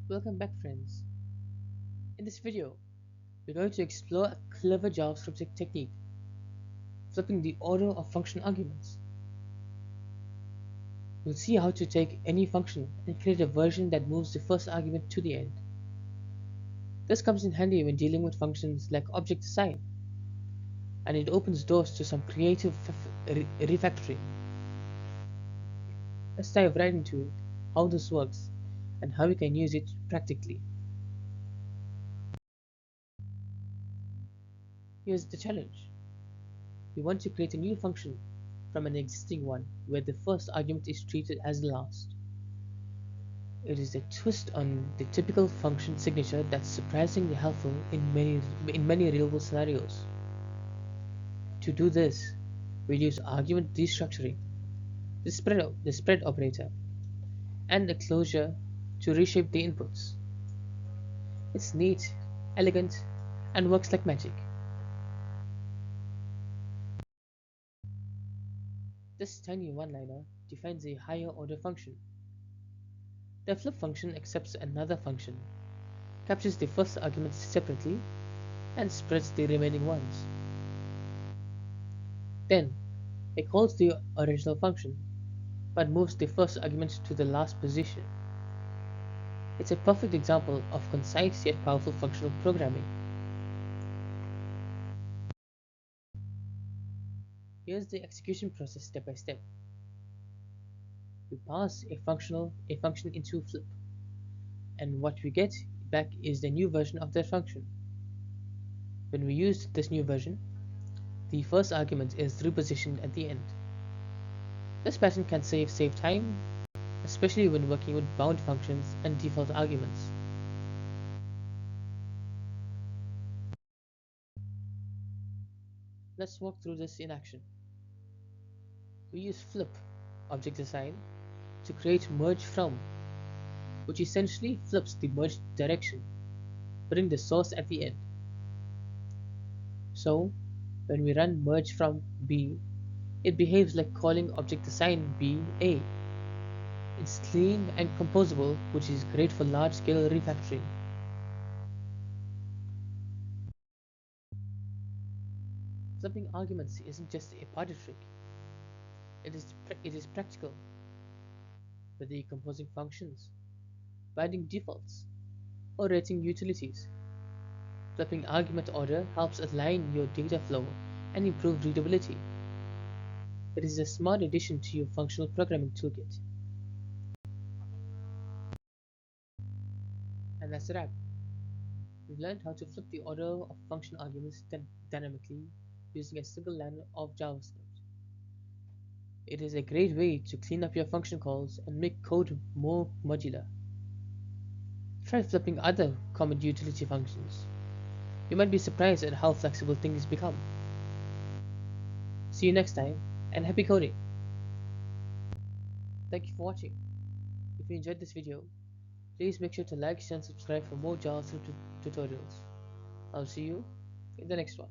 Welcome back, friends. In this video, we're going to explore a clever JavaScript technique, flipping the order of function arguments. We'll see how to take any function and create a version that moves the first argument to the end. This comes in handy when dealing with functions like object assign, and it opens doors to some creative refactoring. Let's dive right into it, how this works, and how we can use it practically. Here's the challenge. We want to create a new function from an existing one where the first argument is treated as the last. It is a twist on the typical function signature that's surprisingly helpful in many real-world scenarios. To do this, we use argument destructuring, the spread operator, and a closure to reshape the inputs. It's neat, elegant, and works like magic. This tiny one-liner defines a higher order function. The flip function accepts another function, captures the first argument separately, and spreads the remaining ones. Then, it calls the original function, but moves the first argument to the last position. It's a perfect example of concise yet powerful functional programming. Here's the execution process step by step. We pass a function into flip, and what we get back is the new version of that function. When we use this new version, the first argument is repositioned at the end. This pattern can save time, especially when working with bound functions and default arguments. Let's walk through this in action. We use flip object assign to create merge from, which essentially flips the merged direction, putting the source at the end. So, when we run merge from B, it behaves like calling object assign B A. It's clean and composable, which is great for large-scale refactoring. Flipping arguments isn't just a party trick. It is practical, whether you're composing functions, binding defaults, or rating utilities. Flipping argument order helps align your data flow and improve readability. It is a smart addition to your functional programming toolkit. And that's a wrap. We've learned how to flip the order of function arguments dynamically using a single line of JavaScript. It is a great way to clean up your function calls and make code more modular. Try flipping other common utility functions. You might be surprised at how flexible things become. See you next time, and happy coding! Thank you for watching. If you enjoyed this video, please make sure to like, share and subscribe for more JavaScript tutorials. I'll see you in the next one.